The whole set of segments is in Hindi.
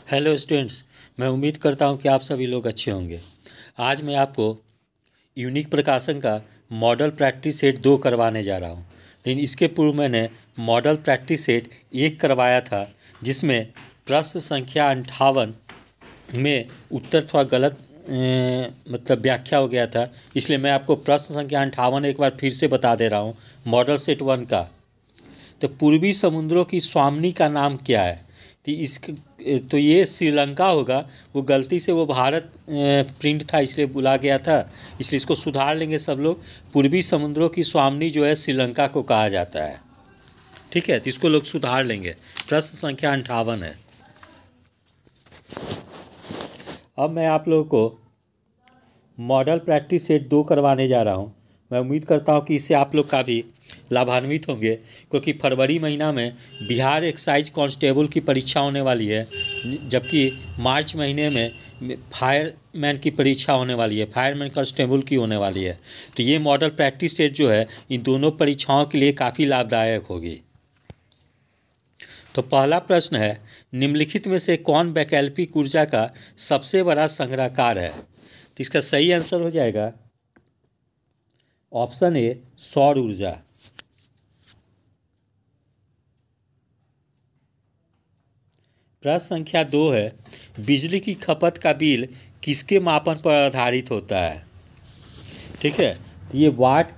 हेलो स्टूडेंट्स, मैं उम्मीद करता हूं कि आप सभी लोग अच्छे होंगे। आज मैं आपको यूनिक प्रकाशन का मॉडल प्रैक्टिस सेट 2 करवाने जा रहा हूं। लेकिन इसके पूर्व मैंने मॉडल प्रैक्टिस सेट 1 करवाया था, जिसमें प्रश्न संख्या 58 में उत्तर थोड़ा गलत मतलब व्याख्या हो गया था। इसलिए मैं आपको प्रश्न संख्या 58 एक बार फिर से बता दे रहा हूँ। मॉडल सेट 1 का तो पूर्वी समुद्रों की स्वामिनी का नाम क्या है? तो ये श्रीलंका होगा। वो गलती से वो भारत प्रिंट था, इसलिए बुला गया था, इसलिए इसको सुधार लेंगे सब लोग। पूर्वी समुद्रों की स्वामिनी जो है श्रीलंका को कहा जाता है। ठीक है, तो इसको लोग सुधार लेंगे। प्रश्न संख्या 58 है। अब मैं आप लोगों को मॉडल प्रैक्टिस सेट 2 करवाने जा रहा हूँ। मैं उम्मीद करता हूँ कि इससे आप लोग काफ़ी लाभान्वित होंगे, क्योंकि फरवरी महीना में बिहार एक्साइज कांस्टेबल की परीक्षा होने वाली है, जबकि मार्च महीने में फायरमैन की परीक्षा होने वाली है, फायरमैन कांस्टेबल की होने वाली है। तो ये मॉडल प्रैक्टिस सेट जो है इन दोनों परीक्षाओं के लिए काफ़ी लाभदायक होगी। तो पहला प्रश्न है, निम्नलिखित में से कौन वैकल्पिक ऊर्जा का सबसे बड़ा संग्रहकार है? तो इसका सही आंसर हो जाएगा ऑप्शन ए, सौर ऊर्जा। प्रश्न संख्या 2 है, बिजली की खपत का बिल किसके मापन पर आधारित होता है? ठीक है, तो ये वाट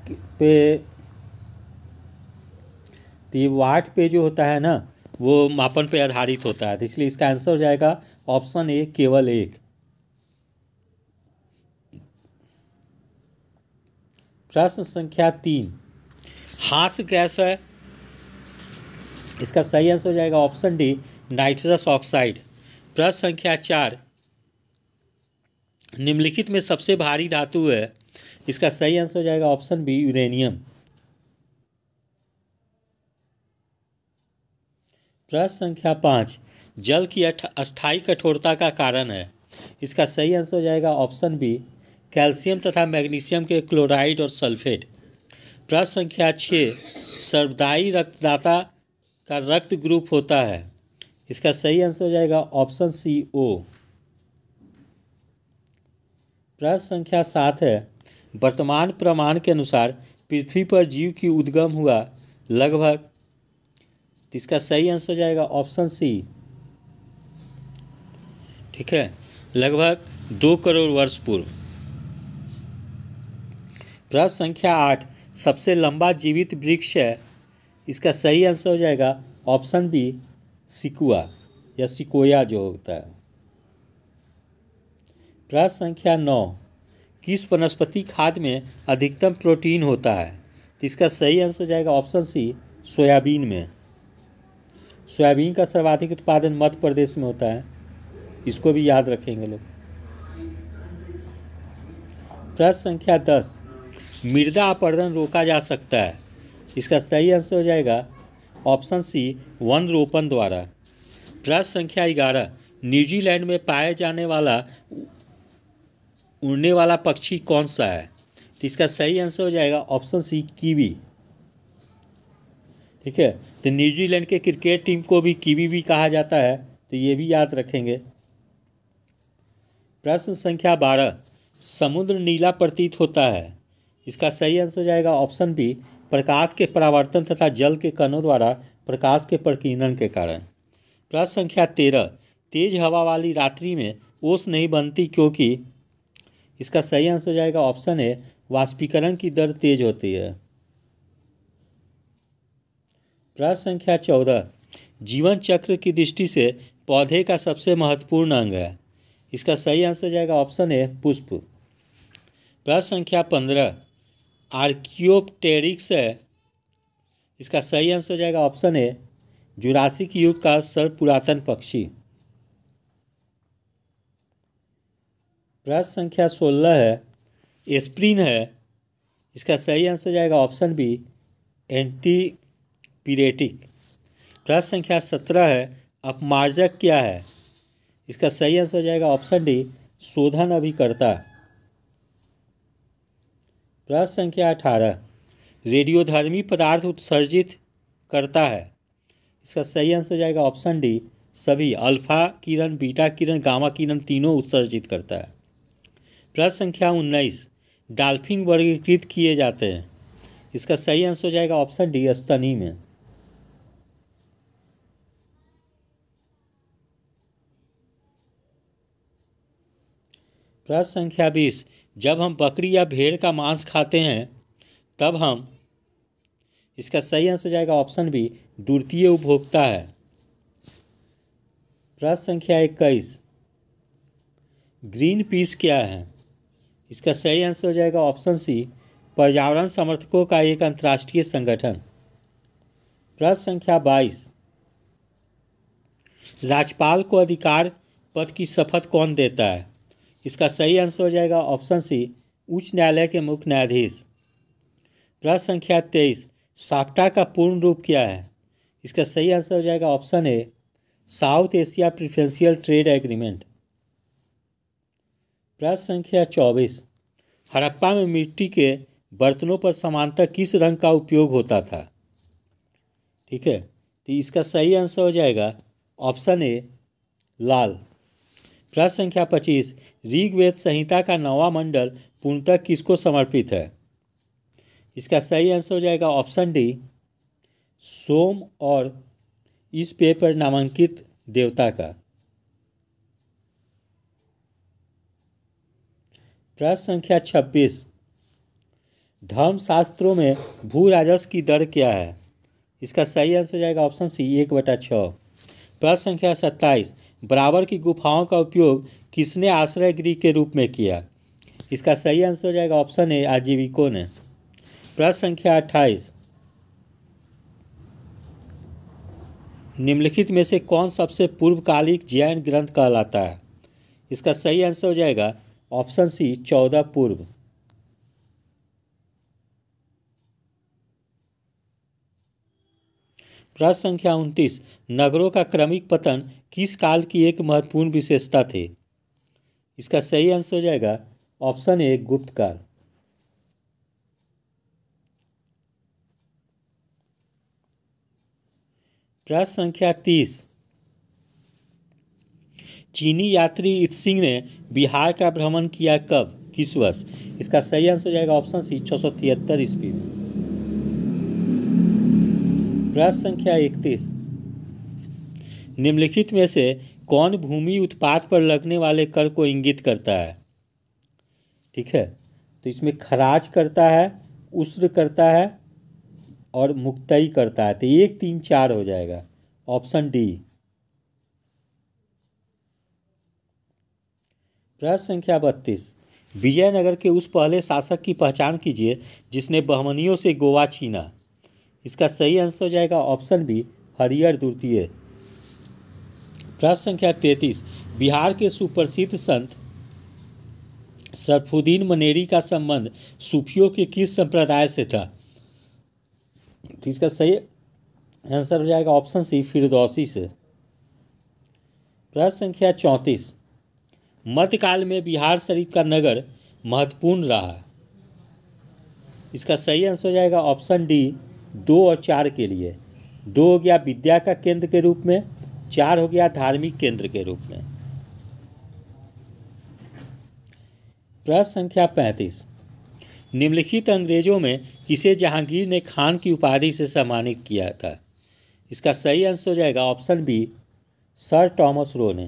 पे जो होता है ना, वो मापन पे आधारित होता है। तो इसलिए इसका आंसर हो जाएगा ऑप्शन ए, केवल एक। प्रश्न संख्या 3, हास्य गैस है। इसका सही आंसर हो जाएगा ऑप्शन डी, नाइट्रस ऑक्साइड। प्रश्न संख्या 4, निम्नलिखित में सबसे भारी धातु है। इसका सही आंसर हो जाएगा ऑप्शन बी, यूरेनियम। प्रश्न संख्या 5, जल की अस्थायी कठोरता का कारण है। इसका सही आंसर हो जाएगा ऑप्शन बी, कैल्शियम तथा मैग्नीशियम के क्लोराइड और सल्फेट। प्रश्न संख्या 6, सर्वदायी रक्तदाता का रक्त ग्रुप होता है। इसका सही आंसर हो जाएगा ऑप्शन सी, ओ। प्रश्न संख्या 7 है, वर्तमान प्रमाण के अनुसार पृथ्वी पर जीव की उद्गम हुआ लगभग। इसका सही आंसर हो जाएगा ऑप्शन सी, ठीक है, लगभग 2 करोड़ वर्ष पूर्व। प्रश्न संख्या 8, सबसे लंबा जीवित वृक्ष है। इसका सही आंसर हो जाएगा ऑप्शन बी, सिकुआ या सिकोया जो होता है। प्रश्न संख्या 9, किस वनस्पति खाद्य में अधिकतम प्रोटीन होता है? तो इसका सही आंसर हो जाएगा ऑप्शन सी, सोयाबीन में। सोयाबीन का सर्वाधिक उत्पादन मध्य प्रदेश में होता है, इसको भी याद रखेंगे लोग। प्रश्न संख्या 10, मृदा अपरदन रोका जा सकता है। इसका सही आंसर हो जाएगा ऑप्शन सी, वन रोपण द्वारा। प्रश्न संख्या 11, न्यूजीलैंड में पाए जाने वाला उड़ने वाला पक्षी कौन सा है? तो इसका सही आंसर हो जाएगा ऑप्शन सी, कीवी। ठीक है, तो न्यूजीलैंड के क्रिकेट टीम को भी कीवी भी कहा जाता है, तो ये भी याद रखेंगे। प्रश्न संख्या 12, समुद्र नीला प्रतीत होता है। इसका सही आंसर हो जाएगा ऑप्शन बी, प्रकाश के परावर्तन तथा जल के कणों द्वारा प्रकाश के प्रकीर्णन के कारण। प्रश्न संख्या 13, तेज हवा वाली रात्रि में ओस नहीं बनती क्योंकि। इसका सही आंसर हो जाएगा ऑप्शन ए, वाष्पीकरण की दर तेज होती है। प्रश्न संख्या 14, जीवन चक्र की दृष्टि से पौधे का सबसे महत्वपूर्ण अंग है। इसका सही आंसर हो जाएगा ऑप्शन ए, पुष्प। प्रश्न संख्या 15, आर्कियोप्टेरिक्स है। इसका सही आंसर हो जाएगा ऑप्शन ए, जुरासिक युग का सर्वपुरातन पक्षी। प्रश्न संख्या 16 है, एस्प्रिन है। इसका सही आंसर हो जाएगा ऑप्शन बी, एंटीपिरेटिक। प्रश्न संख्या 17 है, अपमार्जक क्या है? इसका सही आंसर हो जाएगा ऑप्शन डी, शोधन अभिकर्ता। प्रश्न संख्या 18, रेडियोधर्मी पदार्थ उत्सर्जित करता है। इसका सही आंसर हो जाएगा ऑप्शन डी, सभी अल्फा किरण, बीटा किरण, गामा किरण तीनों उत्सर्जित करता है। प्रश्न संख्या 19, डॉल्फिन वर्गीकृत किए जाते हैं। इसका सही आंसर हो जाएगा ऑप्शन डी, स्तनी में। प्रश्न संख्या 20, जब हम बकरी या भेड़ का मांस खाते हैं तब हम, इसका सही आंसर हो जाएगा ऑप्शन बी, द्वितीय उपभोक्ता है। प्रश्न संख्या 21, ग्रीन पीस क्या है? इसका सही आंसर हो जाएगा ऑप्शन सी, पर्यावरण समर्थकों का एक अंतर्राष्ट्रीय संगठन। प्रश्न संख्या 22, राज्यपाल को अधिकार पद की शपथ कौन देता है? इसका सही आंसर हो जाएगा ऑप्शन सी, उच्च न्यायालय के मुख्य न्यायाधीश। प्रश्न संख्या 23, साफ्टा का पूर्ण रूप क्या है? इसका सही आंसर हो जाएगा option A, south Asia preferential trade agreement. प्रश्न संख्या 24, हड़प्पा में मिट्टी के बर्तनों पर सामान्यतः किस रंग का उपयोग होता था? ठीक है, तो इसका सही आंसर हो जाएगा ऑप्शन ए, लाल। प्रश्न संख्या 25, ऋग्वेद संहिता का 9वां मंडल पूर्णतः किसको समर्पित है? इसका सही आंसर हो जाएगा ऑप्शन डी, सोम और इस पेपर नामांकित देवता का। प्रश्न संख्या 26, धर्मशास्त्रों में भू राजस्व की दर क्या है? इसका सही आंसर हो जाएगा ऑप्शन सी, 1/6। प्रश्न संख्या 27, बराबर की गुफाओं का उपयोग किसने आश्रय गृह के रूप में किया? इसका सही आंसर हो जाएगा ऑप्शन ए, आजीविकों ने। प्रश्न संख्या 28, निम्नलिखित में से कौन सबसे पूर्वकालिक जैन ग्रंथ कहलाता है? इसका सही आंसर हो जाएगा ऑप्शन सी, 14 पूर्व। प्रश्न संख्या 29, नगरों का क्रमिक पतन किस काल की एक महत्वपूर्ण विशेषता थी? इसका सही आंसर हो जाएगा ऑप्शन ए, गुप्त काल। प्रश्न संख्या 30, चीनी यात्री इत्सिंग ने बिहार का भ्रमण किया कब, किस वर्ष? इसका सही आंसर हो जाएगा ऑप्शन सी, 673 ईस्वी में। प्रश्न संख्या 31, निम्नलिखित में से कौन भूमि उत्पाद पर लगने वाले कर को इंगित करता है? ठीक है, तो इसमें खराज करता है, उस्र करता है और मुक्तई करता है, तो 1, 3, 4 हो जाएगा ऑप्शन डी। प्रश्न संख्या 32, विजयनगर के उस पहले शासक की पहचान कीजिए जिसने बहमनियों से गोवा छीना। इसका सही आंसर हो जाएगा ऑप्शन बी, हरिहर द्वितीय। प्रश्न संख्या 33, बिहार के सुप्रसिद्ध संत सरफुद्दीन मनेरी का संबंध सूफियों के किस संप्रदाय से था? तो इसका सही आंसर हो जाएगा ऑप्शन सी, फिरदौसी से। प्रश्न संख्या 34, मध्यकाल में बिहार शरीफ का नगर महत्वपूर्ण रहा। इसका सही आंसर हो जाएगा ऑप्शन डी, 2 और 4 के लिए। 2 हो गया विद्या का केंद्र के रूप में, 4 हो गया धार्मिक केंद्र के रूप में। प्रश्न संख्या 35, निम्नलिखित अंग्रेजों में किसे जहांगीर ने खान की उपाधि से सम्मानित किया था? इसका सही आंसर हो जाएगा option B, sir Thomas Roe ने।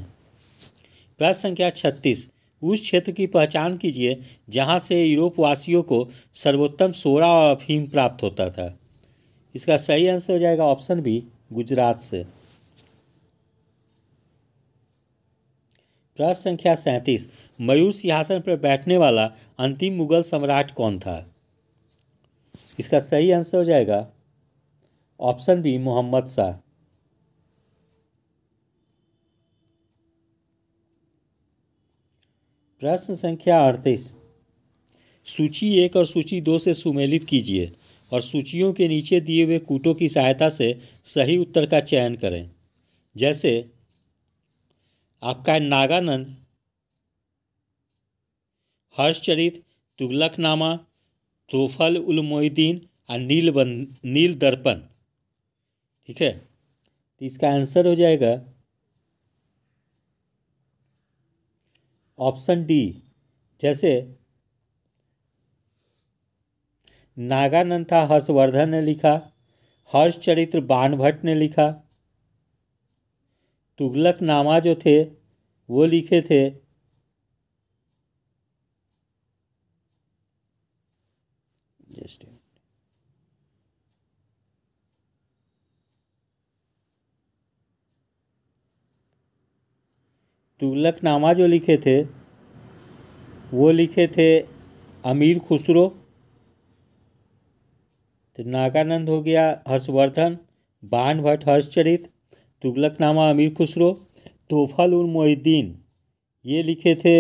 प्रश्न संख्या 36, उस क्षेत्र की पहचान कीजिए जहां से यूरोपवासियों को सर्वोत्तम सोरा और अफीम प्राप्त होता था। इसका सही आंसर हो जाएगा ऑप्शन बी, गुजरात से। प्रश्न संख्या 37, मयूर सिंहासन पर बैठने वाला अंतिम मुगल सम्राट कौन था? इसका सही आंसर हो जाएगा ऑप्शन बी, मोहम्मद शाह। प्रश्न संख्या 38, सूची 1 और सूची 2 से सुमेलित कीजिए और सूचियों के नीचे दिए हुए कूटों की सहायता से सही उत्तर का चयन करें। जैसे आपका नागानंद, हर्षचरित, तुगलकनामा, तोफल उल मोइदीन और नील दर्पण। ठीक है, तो इसका आंसर हो जाएगा ऑप्शन डी, जैसे नागानंथा हर्षवर्धन ने लिखा, हर्षचरित्र बाणभट्ट ने लिखा, तुगलकनामा जो थे वो लिखे थे तुगलकनामा जो लिखे थे वो लिखे थे अमीर खुसरो। तो नागानंद हो गया हर्षवर्धन, बाणभट्ट हर्षचरित, तुगलकनामा अमीर खुसरो। तोफल उल मोहिद्दीन ये लिखे थे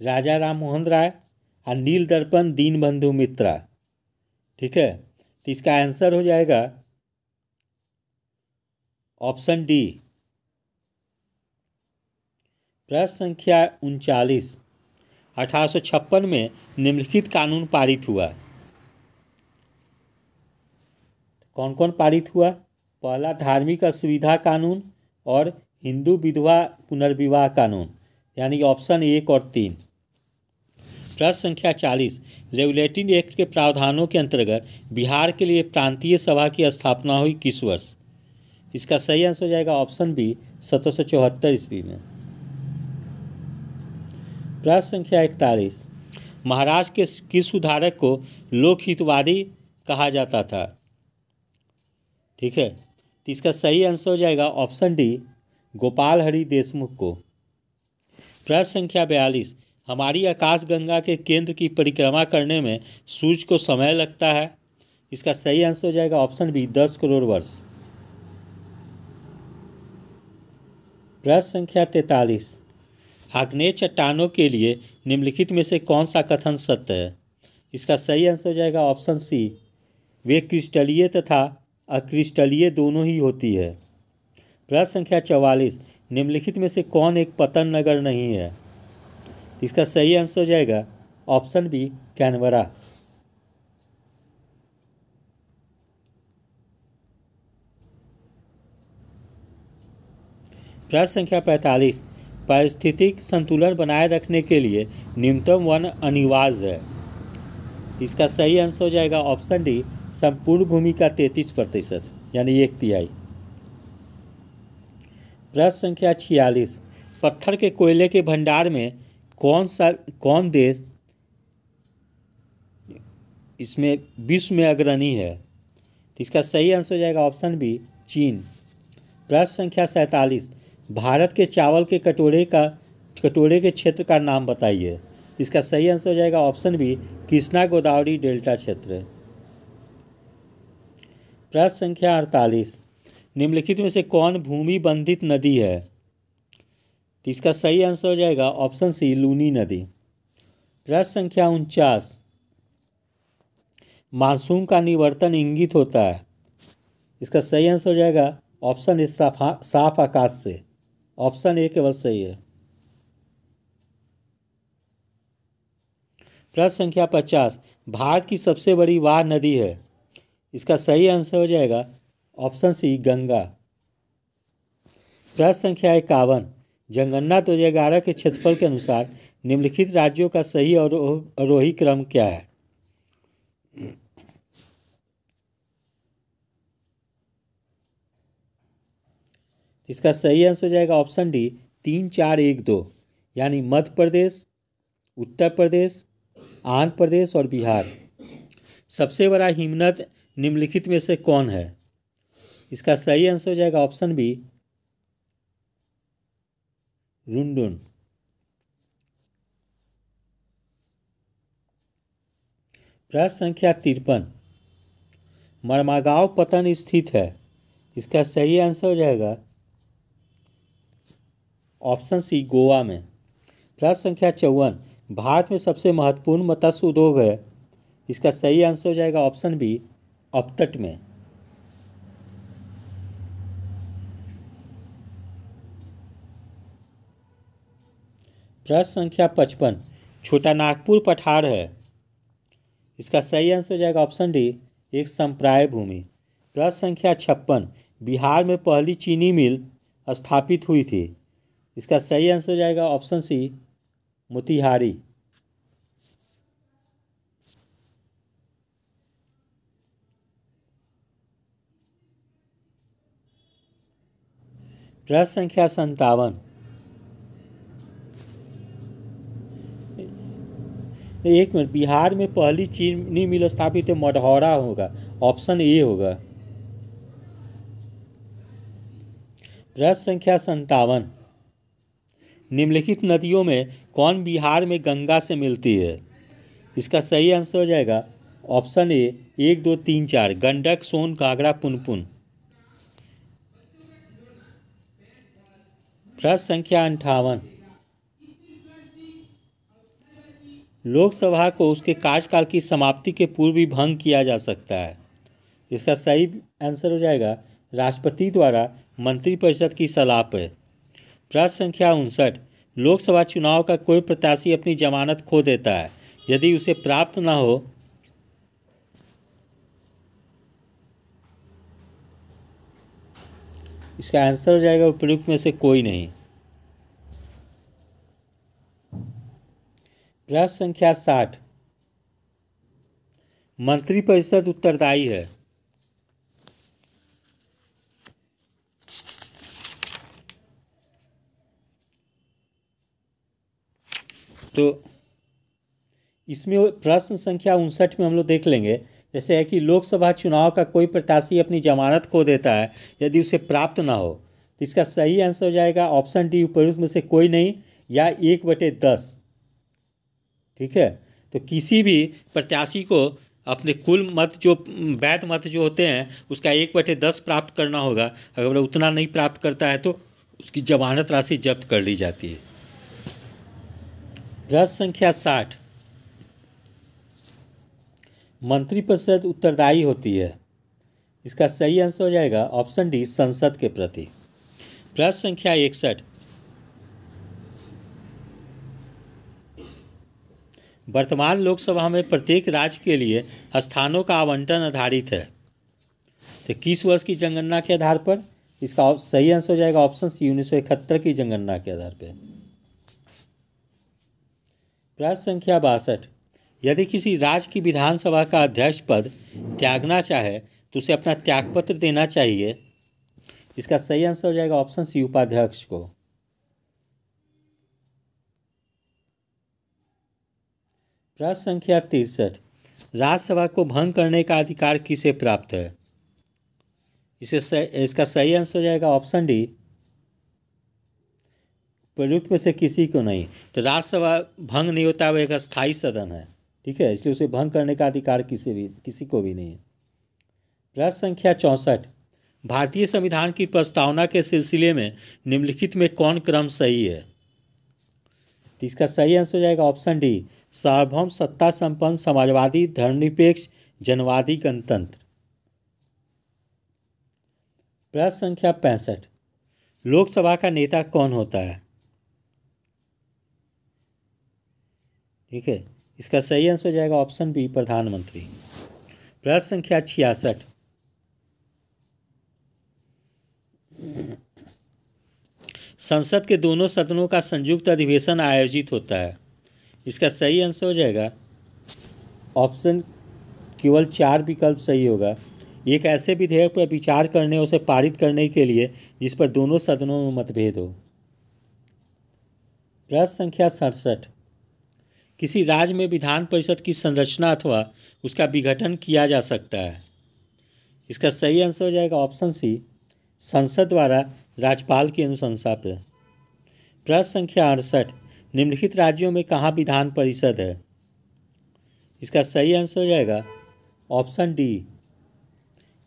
राजा राम मोहन राय, और नील दर्पण दीनबंधु मित्रा। ठीक है, तो इसका आंसर हो जाएगा ऑप्शन डी। प्रश्न संख्या 39, 1856 में निम्नलिखित कानून पारित हुआ। कौन कौन पारित हुआ? पहला धार्मिक असुविधा कानून और हिंदू विधवा पुनर्विवाह कानून, यानी ऑप्शन 1 और 3। प्रश्न संख्या 40, रेगुलेटिंग एक्ट के प्रावधानों के अंतर्गत बिहार के लिए प्रांतीय सभा की स्थापना हुई किस वर्ष? इसका सही आंसर हो जाएगा ऑप्शन बी, 1774 ईस्वी में। प्रश्न संख्या 41, महाराष्ट्र के किस सुधारक को लोकहितवादी कहा जाता था? ठीक है, तो इसका सही आंसर हो जाएगा ऑप्शन डी, गोपाल हरि देशमुख को। प्रश्न संख्या 42, हमारी आकाशगंगा के केंद्र की परिक्रमा करने में सूर्य को समय लगता है। इसका सही आंसर हो जाएगा ऑप्शन बी, 10 करोड़ वर्ष। प्रश्न संख्या 43, आग्नेय चट्टानों के लिए निम्नलिखित में से कौन सा कथन सत्य है? इसका सही आंसर हो जाएगा ऑप्शन सी, वे क्रिस्टलीय तथा अक्रिस्टलीय दोनों ही होती है। प्रश्न संख्या 44, निम्नलिखित में से कौन एक पतन नगर नहीं है? इसका सही आंसर हो जाएगा ऑप्शन बी, कैनबरा। प्रश्न संख्या 45, पारिस्थितिक संतुलन बनाए रखने के लिए न्यूनतम वन अनिवार्य है। इसका सही आंसर हो जाएगा ऑप्शन डी, संपूर्ण भूमि का 33%, यानी 1/3। प्रश्न संख्या 46, पत्थर के कोयले के भंडार में कौन देश इसमें विश्व में अग्रणी है? इसका सही आंसर हो जाएगा ऑप्शन बी, चीन। प्रश्न संख्या 47, भारत के चावल के कटोरे के क्षेत्र का नाम बताइए। इसका सही आंसर हो जाएगा option B, Krishna Godavari delta क्षेत्र। प्रश्न संख्या 48, निम्नलिखित में से कौन भूमि बंधित नदी है? इसका सही आंसर हो जाएगा ऑप्शन सी, लूनी नदी। प्रश्न संख्या 49, मानसून का निवर्तन इंगित होता है। इसका सही आंसर हो जाएगा ऑप्शन ए, साफ आकाश से। ऑप्शन ए केवल सही है। प्रश्न संख्या 50, भारत की सबसे बड़ी वाह नदी है। इसका सही आंसर हो जाएगा ऑप्शन सी, गंगा। प्रश्न संख्या 51, जनगणना 2011 के क्षेत्रफल के अनुसार निम्नलिखित राज्यों का सही और आरोही क्रम क्या है? इसका सही आंसर हो जाएगा ऑप्शन डी, 3, 4, 1, 2, यानी मध्य प्रदेश, उत्तर प्रदेश, आंध्र प्रदेश और बिहार। सबसे बड़ा हिमनद निम्नलिखित में से कौन है? इसका सही आंसर हो जाएगा ऑप्शन बी, रुंडुन। प्रश्न संख्या 53, मरमागांव पतन स्थित है। इसका सही आंसर हो जाएगा ऑप्शन सी, गोवा में। प्रश्न संख्या 54, भारत में सबसे महत्वपूर्ण मत्स्य उद्योग है। इसका सही आंसर हो जाएगा ऑप्शन बी, अपतट में। प्रश्न संख्या 55, छोटा नागपुर पठार है। इसका सही आंसर हो जाएगा ऑप्शन डी, एक संप्राय भूमि। प्रश्न संख्या 56, बिहार में पहली चीनी मिल स्थापित हुई थी। इसका सही आंसर हो जाएगा ऑप्शन सी, मोतिहारी। प्रश्न संख्या 57। एक मिनट, बिहार में पहली चीनी मिल स्थापित मढ़ौरा होगा, ऑप्शन ए होगा। प्रश्न संख्या 57। निम्नलिखित नदियों में कौन बिहार में गंगा से मिलती है? इसका सही आंसर हो जाएगा ऑप्शन ए, 1 2 3 4, गंडक, सोन, घाघरा, पुनपुन। प्रश्न संख्या 58। लोकसभा को उसके कार्यकाल की समाप्ति के पूर्व भी भंग किया जा सकता है। इसका सही आंसर हो जाएगा राष्ट्रपति द्वारा मंत्रिपरिषद की सलाह पर। प्रश्न संख्या 59। लोकसभा चुनाव का कोई प्रत्याशी अपनी जमानत खो देता है, यदि उसे प्राप्त न हो। इसका आंसर हो जाएगा उपयुक्त में से कोई नहीं। प्रश्न संख्या 60। मंत्रिपरिषद उत्तरदायी है। तो इसमें प्रश्न संख्या 59 में हम लोग देख लेंगे, जैसे है कि लोकसभा चुनाव का कोई प्रत्याशी अपनी जमानत खो देता है यदि उसे प्राप्त ना हो, तो इसका सही आंसर हो जाएगा ऑप्शन डी, उपयुक्त में से कोई नहीं, या 1/10। ठीक है, तो किसी भी प्रत्याशी को अपने कुल मत जो वैध मत जो होते हैं उसका 1/10 प्राप्त करना होगा। अगर वो उतना नहीं प्राप्त करता है तो उसकी जमानत राशि जब्त कर ली जाती है। प्रश्न संख्या 60। मंत्रिपरिषद उत्तरदायी होती है। इसका सही आंसर हो जाएगा ऑप्शन डी, संसद के प्रति। प्रश्न संख्या 61। वर्तमान लोकसभा में प्रत्येक राज्य के लिए स्थानों का आवंटन आधारित है, तो किस वर्ष की जनगणना के आधार पर? इसका सही आंसर हो जाएगा ऑप्शन सी, 1971 की जनगणना के आधार पर। प्रश्न संख्या 62। यदि किसी राज्य की विधानसभा का अध्यक्ष पद त्यागना चाहे तो उसे अपना त्यागपत्र देना चाहिए। इसका सही आंसर हो जाएगा ऑप्शन सी, उपाध्यक्ष को। प्रश्न संख्या 63। राज्यसभा को भंग करने का अधिकार किसे प्राप्त है? इसका सही आंसर हो जाएगा ऑप्शन डी, प्रयुक्त में से किसी को नहीं। तो राज्यसभा भंग नहीं होता, वह एक अस्थायी सदन है। ठीक है, इसलिए उसे भंग करने का अधिकार किसी को भी नहीं है। प्रश्न संख्या 64। भारतीय संविधान की प्रस्तावना के सिलसिले में निम्नलिखित में कौन क्रम सही है? तो इसका सही आंसर हो जाएगा ऑप्शन डी, सार्वभौम, सत्ता संपन्न, समाजवादी, धर्मनिरपेक्ष, जनवादी, गणतंत्र। प्रश्न संख्या 65। लोकसभा का नेता कौन होता है? ठीक है, इसका सही आंसर हो जाएगा ऑप्शन बी, प्रधानमंत्री। प्रश्न संख्या 66। संसद के दोनों सदनों का संयुक्त अधिवेशन आयोजित होता है। इसका सही आंसर हो जाएगा ऑप्शन, केवल 4 विकल्प सही होगा। एक ऐसे विधेयक पर विचार करने और उसे पारित करने के लिए जिस पर दोनों सदनों में मतभेद हो। प्रश्न संख्या 67। किसी राज्य में विधान परिषद की संरचना अथवा उसका विघटन किया जा सकता है। इसका सही आंसर हो जाएगा ऑप्शन सी, संसद द्वारा राज्यपाल की अनुशंसा पर। प्रश्न संख्या 68। निम्नलिखित राज्यों में कहाँ विधान परिषद है? इसका सही आंसर हो जाएगा ऑप्शन डी,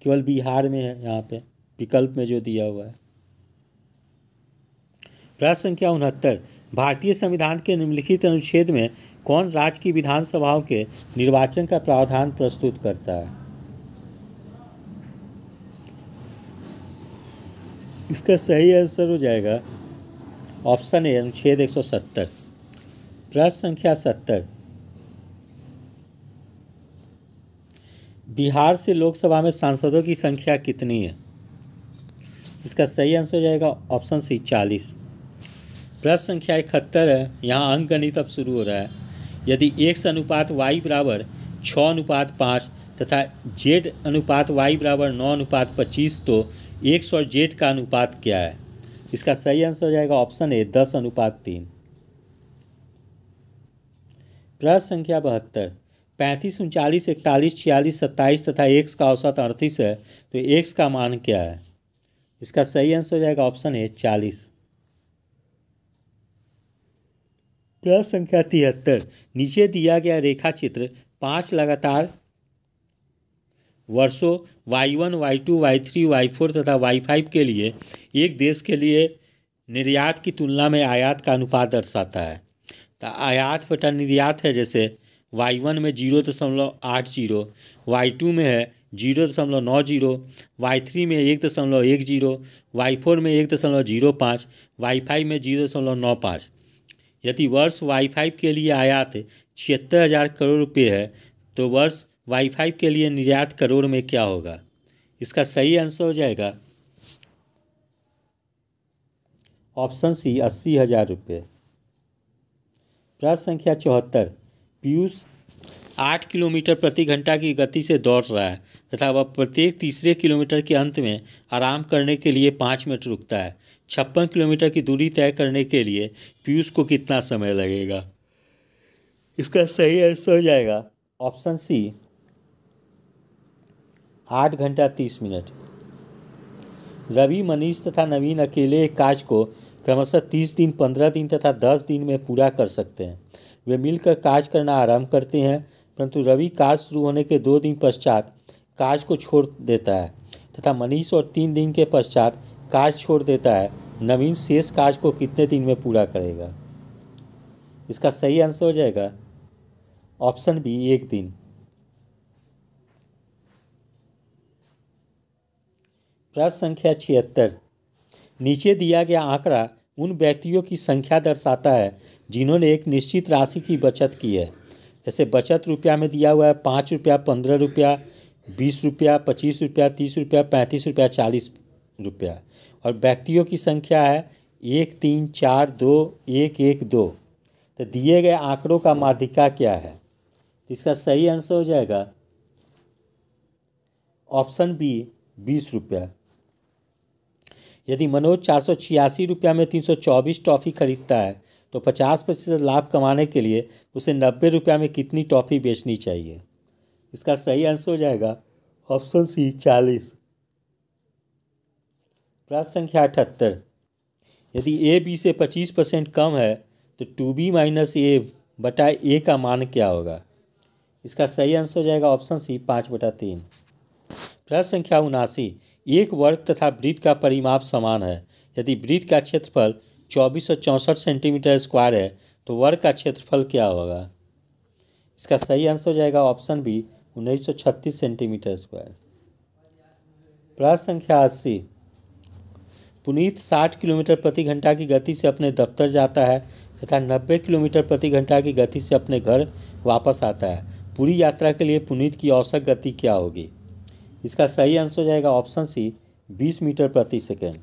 केवल बिहार में है, यहाँ पे विकल्प में जो दिया हुआ है। प्रश्न संख्या 69। भारतीय संविधान के निम्नलिखित अनुच्छेद में कौन राज्य की विधानसभाओं के निर्वाचन का प्रावधान प्रस्तुत करता है? इसका सही आंसर हो जाएगा ऑप्शन ए, अनुच्छेद 170। प्रश्न संख्या 70। बिहार से लोकसभा में सांसदों की संख्या कितनी है? इसका सही आंसर हो जाएगा ऑप्शन सी, 40। प्रश्न संख्या 71 है। यहाँ अंक गणित अब शुरू हो रहा है। यदि x अनुपात y बराबर 6:5 तथा z अनुपात y बराबर 9:25 तो x और z का अनुपात क्या है? इसका सही आंसर हो जाएगा ऑप्शन ए 10:3। प्रश्न संख्या 72, 35, 39, 41, 46, 27 तथा x का औसत 38 है तो x का मान क्या है? इसका सही आंसर हो जाएगा ऑप्शन ए 40। प्रश्न संख्या 73, नीचे दिया गया रेखा चित्र 5 लगातार वर्षों y1, y2, y3, y4 तथा y5 के लिए एक देश के लिए निर्यात की तुलना में आयात का अनुपात दर्शाता है। तो आयात बटा निर्यात है, जैसे y1 में 0.80, y2 में है 0.90, y3 में 1.10, y4 में 1.05, y5 में 0.95। यदि वर्ष y5 के लिए आयात 76,000 करोड़ रुपये है तो वर्ष y5 के लिए निर्यात करोड़ में क्या होगा? इसका सही आंसर हो जाएगा ऑप्शन सी 80,000 रुपये। प्रश्न संख्या 74, पीयूष 8 किलोमीटर प्रति घंटा की गति से दौड़ रहा है तथा वह प्रत्येक तीसरे किलोमीटर के अंत में आराम करने के लिए 5 मिनट रुकता है। 56 किलोमीटर की दूरी तय करने के लिए पीयूष को कितना समय लगेगा? इसका सही आंसर हो जाएगा ऑप्शन सी 8 घंटा 30 मिनट। रवि, मनीष तथा नवीन अकेले एक कार्य को क्रमशः 30 दिन, 15 दिन तथा 10 दिन में पूरा कर सकते हैं। वे मिलकर कार्य करना आरंभ करते हैं, परंतु रवि कार्य शुरू होने के 2 दिन पश्चात कार्य को छोड़ देता है तथा मनीष और 3 दिन के पश्चात कार्य छोड़ देता है। नवीन शेष कार्य को कितने दिन में पूरा करेगा? इसका सही आंसर हो जाएगा ऑप्शन बी 1 दिन। प्रश्न संख्या 76, नीचे दिया गया आंकड़ा उन व्यक्तियों की संख्या दर्शाता है जिन्होंने एक निश्चित राशि की बचत की है। जैसे बचत रुपया में दिया हुआ है 5 रुपया, 15 रुपया, 20 रुपया, 25 रुपया, 30 रुपया, 35 रुपया, 40 रुपया। और व्यक्तियों की संख्या है 1, 3, 4, 2, 1, 1, 2। तो दिए गए आंकड़ों का माध्यिका क्या है? इसका सही आंसर हो जाएगा ऑप्शन बी 20 रुपया। यदि मनोज 486 रुपया में 324 टॉफ़ी खरीदता है तो 50% लाभ कमाने के लिए उसे 90 रुपया में कितनी टॉफ़ी बेचनी चाहिए? इसका सही आंसर हो जाएगा ऑप्शन सी 40। प्रश्न संख्या 78, यदि ए बी से 25% कम है तो 2b माइनस ए बटा ए का मान क्या होगा? इसका सही आंसर हो जाएगा ऑप्शन सी 5/3। प्रश्न संख्या 79, एक वर्ग तथा वृत्त का परिमाप समान है। यदि वृत्त का क्षेत्रफल 2464 सेंटीमीटर स्क्वायर है तो वर्ग का क्षेत्रफल क्या होगा? इसका सही आंसर हो जाएगा ऑप्शन बी 1936 सेंटीमीटर स्क्वायर। प्रश्न संख्या 80, पुनीत 60 किलोमीटर प्रति घंटा की गति से अपने दफ्तर जाता है तथा 90 किलोमीटर प्रति घंटा की गति से अपने घर वापस आता है। पूरी यात्रा के लिए पुनीत की औसत गति क्या होगी? इसका सही आंसर हो जाएगा ऑप्शन सी 20 मीटर प्रति सेकेंड।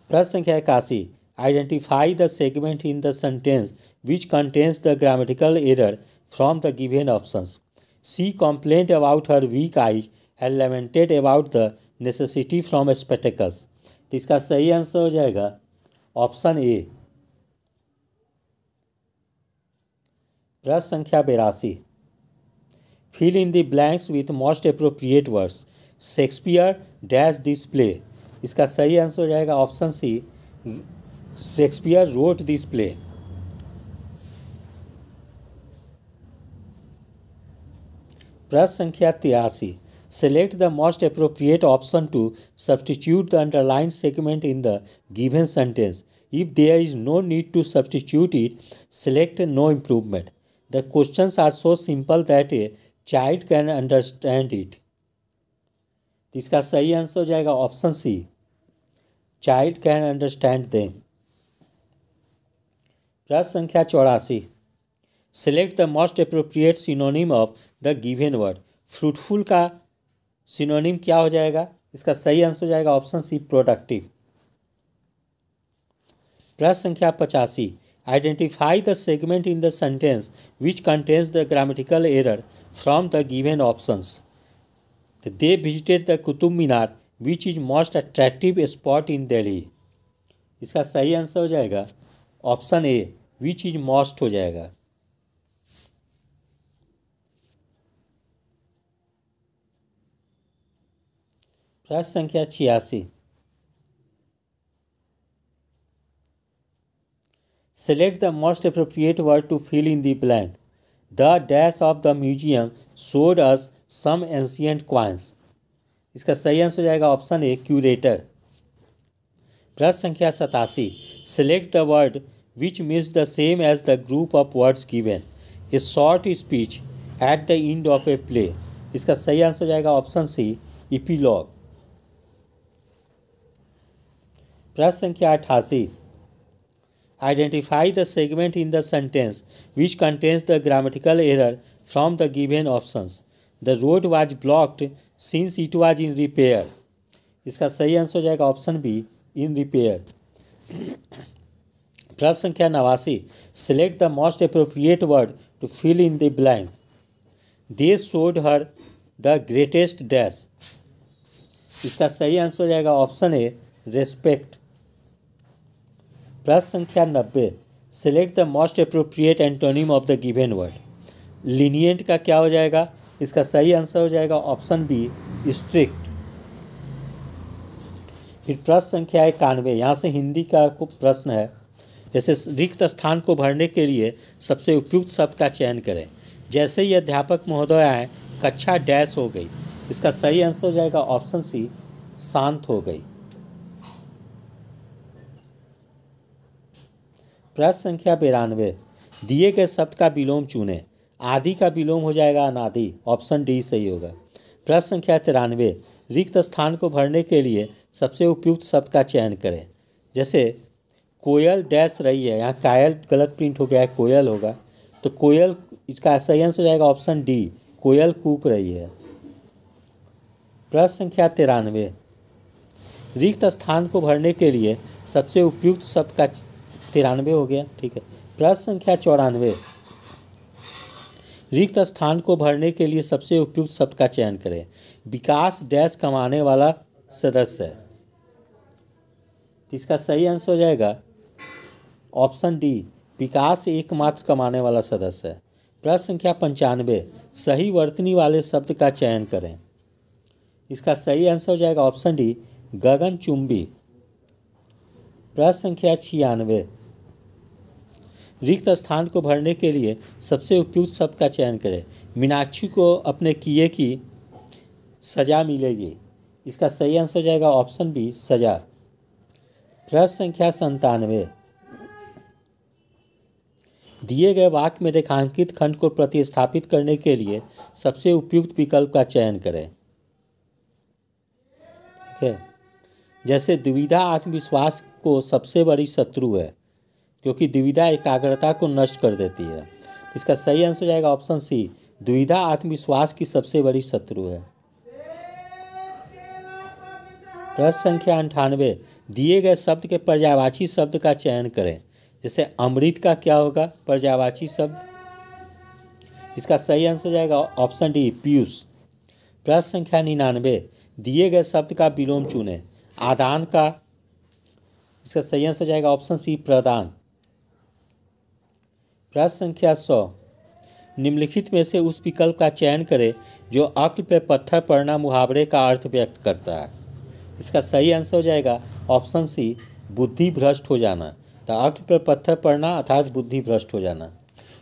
प्रश्न संख्या 81, identify the segment in the sentence which contains the grammatical error from the given options. She complaint about her weak eyes and lamented about the necessity from spectacles. तो इसका सही आंसर हो जाएगा ऑप्शन ए। प्रश्न संख्या 82, fill in the blanks with most appropriate words. Shakespeare dash this play. इसका सही आंसर हो जाएगा option C Shakespeare wrote this play. प्रश्न संख्या 83, select the most appropriate option to substitute the underline segment in the given sentence. If there is no need to substitute it, select no improvement. The questions are so simple that a child can understand it. इसका सही आंसर हो जाएगा option C child can understand them. प्रश्न संख्या 84, select the most appropriate synonym of the given word. Fruitful का सिनोनिम क्या हो जाएगा? इसका सही आंसर हो जाएगा ऑप्शन सी प्रोडक्टिव। प्रश्न संख्या 85, identify the segment in the sentence which contains the grammatical error from the given options. They visited the Qutub Minar which is most attractive spot in Delhi. इसका सही आंसर हो जाएगा option A, which is most हो जाएगा। प्रश्न संख्या 86, select the most appropriate word to fill in the blank. The dash of the museum showed us some ancient coins. इसका सही आंसर हो जाएगा ऑप्शन ए, क्यूरेटर। प्रश्न संख्या 87, select the word which means the same as the group of words given. A short speech at the end of a play. इसका सही आंसर हो जाएगा ऑप्शन सी, इपीलॉग। प्रश्न संख्या 88, identify the segment in the sentence which contains the grammatical error from the given options. The road was blocked since it was in repair. इसका सही आंसर हो जाएगा ऑप्शन बी, इन रिपेयर। प्रश्न संख्या 89, select the most appropriate word to fill in the blank. They showed her the greatest dash. इसका सही आंसर हो जाएगा ऑप्शन ए, रेस्पेक्ट। प्रश्न संख्या 90, select the most appropriate antonym of the given word. Lenient का क्या हो जाएगा? इसका सही आंसर हो जाएगा ऑप्शन बी, स्ट्रिक्ट। फिर प्रश्न संख्या 91, यहाँ से हिंदी का प्रश्न है। जैसे रिक्त स्थान को भरने के लिए सबसे उपयुक्त शब्द का चयन करें। जैसे ही अध्यापक महोदय आए, कक्षा डैश हो गई। इसका सही आंसर हो जाएगा ऑप्शन सी, शांत हो गई। प्रश्न संख्या 92, दिए गए शब्द का विलोम चुनें। आदि का विलोम हो जाएगा अनादि, ऑप्शन डी सही होगा। प्रश्न संख्या 93, रिक्त स्थान को भरने के लिए सबसे उपयुक्त शब्द का चयन करें। जैसे कोयल डैश रही है, यहाँ कायल गलत प्रिंट हो गया है, कोयल होगा। तो कोयल, इसका सही आंसर हो जाएगा ऑप्शन डी, कोयल कूक रही है। प्रश्न संख्या 93, रिक्त स्थान को भरने के लिए सबसे उपयुक्त शब्द का 93 हो गया, ठीक है। प्रश्न संख्या 94, रिक्त स्थान को भरने के लिए सबसे उपयुक्त शब्द का चयन करें। विकास डैश कमाने वाला सदस्य है। इसका सही आंसर हो जाएगा ऑप्शन डी, विकास एकमात्र कमाने वाला सदस्य है। प्रश्न संख्या 95, सही वर्तनी वाले शब्द का चयन करें। इसका सही आंसर हो जाएगा ऑप्शन डी, गगनचुंबी। प्रश्न संख्या 96, रिक्त स्थान को भरने के लिए सबसे उपयुक्त शब्द का चयन करें। मीनाक्षी को अपने किए की सजा मिलेगी। इसका सही आंसर हो जाएगा ऑप्शन बी, सजा। प्रश्न संख्या 97, दिए गए वाक्य में रेखांकित खंड को प्रतिस्थापित करने के लिए सबसे उपयुक्त विकल्प का चयन करें। ठीक है। जैसे दुविधा आत्मविश्वास को सबसे बड़ी शत्रु है, क्योंकि दुविधा एकाग्रता को नष्ट कर देती है। इसका सही आंसर हो जाएगा ऑप्शन सी, दुविधा आत्मविश्वास की सबसे बड़ी शत्रु है। प्रश्न संख्या 98, दिए गए शब्द के पर्यायवाची शब्द का चयन करें। जैसे अमृत का क्या होगा पर्यायवाची शब्द? इसका सही आंसर हो जाएगा ऑप्शन डी, पीयूष। प्रश्न संख्या 99, दिए गए शब्द का विलोम चुनें। आदान का, इसका सही आंसर हो जाएगा ऑप्शन सी, प्रदान। प्रश्न संख्या 100, निम्नलिखित में से उस विकल्प का चयन करें जो अक्ल पे पत्थर पड़ना मुहावरे का अर्थ व्यक्त करता है। इसका सही आंसर हो जाएगा ऑप्शन सी, बुद्धि भ्रष्ट हो जाना। तो अक्ल पर पत्थर पड़ना अर्थात बुद्धि भ्रष्ट हो जाना।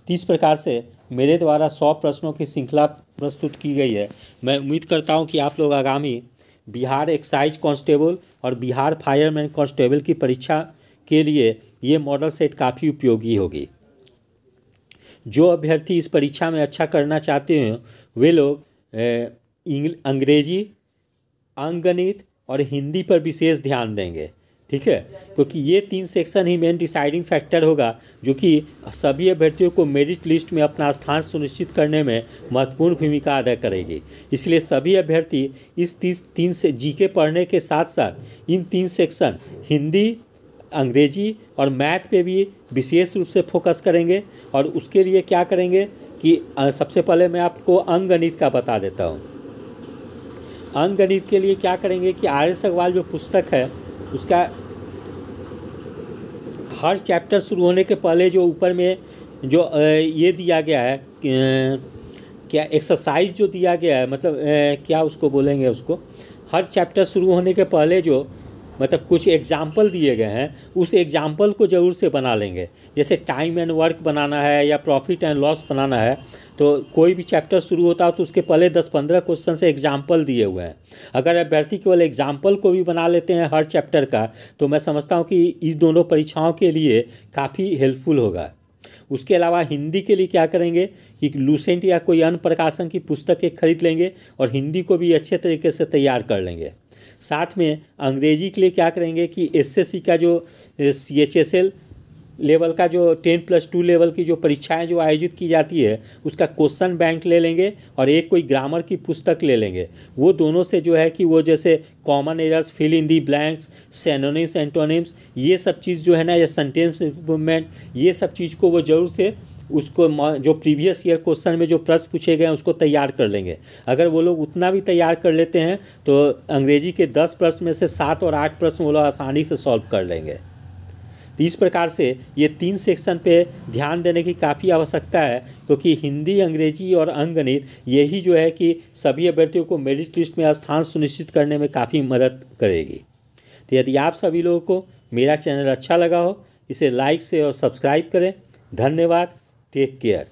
तो इस प्रकार से मेरे द्वारा 100 प्रश्नों की श्रृंखला प्रस्तुत की गई है। मैं उम्मीद करता हूं कि आप लोग आगामी बिहार एक्साइज कांस्टेबल और बिहार फायरमैन कांस्टेबल की परीक्षा के लिए ये मॉडल सेट काफ़ी उपयोगी होगी। जो अभ्यर्थी इस परीक्षा में अच्छा करना चाहते हैं वे लोग अंग्रेजी, अंकगणित और हिंदी पर विशेष ध्यान देंगे। ठीक है, क्योंकि ये 3 सेक्शन ही मेन डिसाइडिंग फैक्टर होगा, जो कि सभी अभ्यर्थियों को मेरिट लिस्ट में अपना स्थान सुनिश्चित करने में महत्वपूर्ण भूमिका अदा करेगी। इसलिए सभी अभ्यर्थी इस 3 से जीके पढ़ने के साथ साथ इन 3 सेक्शन हिंदी, अंग्रेजी और मैथ पे भी विशेष रूप से फोकस करेंगे। और उसके लिए क्या करेंगे कि सबसे पहले मैं आपको अंकगणित का बता देता हूँ। अंकगणित के लिए क्या करेंगे कि आर.एस. अग्रवाल जो पुस्तक है उसका हर चैप्टर शुरू होने के पहले जो ऊपर में जो ये दिया गया है क्या एक्सरसाइज जो दिया गया है, मतलब क्या उसको बोलेंगे, उसको हर चैप्टर शुरू होने के पहले जो मतलब कुछ एग्जाम्पल दिए गए हैं उस एग्जाम्पल को ज़रूर से बना लेंगे। जैसे टाइम एंड वर्क बनाना है या प्रॉफिट एंड लॉस बनाना है, तो कोई भी चैप्टर शुरू होता है तो उसके पहले 10-15 क्वेश्चन से एग्जाम्पल दिए हुए हैं। अगर अभ्यर्थी केवल एग्जाम्पल को भी बना लेते हैं हर चैप्टर का, तो मैं समझता हूँ कि इस दोनों परीक्षाओं के लिए काफ़ी हेल्पफुल होगा। उसके अलावा हिंदी के लिए क्या करेंगे कि लूसेंट या कोई अन्य प्रकाशन की पुस्तकें खरीद लेंगे और हिंदी को भी अच्छे तरीके से तैयार कर लेंगे। साथ में अंग्रेजी के लिए क्या करेंगे कि एसएससी का जो CHSL लेवल का जो 10+2 लेवल की जो परीक्षाएं जो आयोजित की जाती है उसका क्वेश्चन बैंक ले लेंगे और एक कोई ग्रामर की पुस्तक ले लेंगे। वो दोनों से जो है कि वो जैसे common errors, fill in the blanks, synonyms, antonyms, ये सब चीज़ जो है ना, या सेंटेंस इम्प्रूवमेंट, ये सब चीज़ को वो ज़रूर से उसको जो प्रीवियस ईयर क्वेश्चन में जो प्रश्न पूछे गए हैं उसको तैयार कर लेंगे। अगर वो लोग उतना भी तैयार कर लेते हैं तो अंग्रेजी के 10 प्रश्न में से 7 और 8 प्रश्न वो लोग आसानी से सॉल्व कर लेंगे। तो इस प्रकार से ये 3 सेक्शन पे ध्यान देने की काफ़ी आवश्यकता है, क्योंकि हिंदी, अंग्रेजी और अंकगणित यही जो है कि सभी अभ्यर्थियों को मेरिट लिस्ट में स्थान सुनिश्चित करने में काफ़ी मदद करेगी। तो यदि आप सभी लोगों को मेरा चैनल अच्छा लगा हो, इसे लाइक से और सब्सक्राइब करें। धन्यवाद। Take care.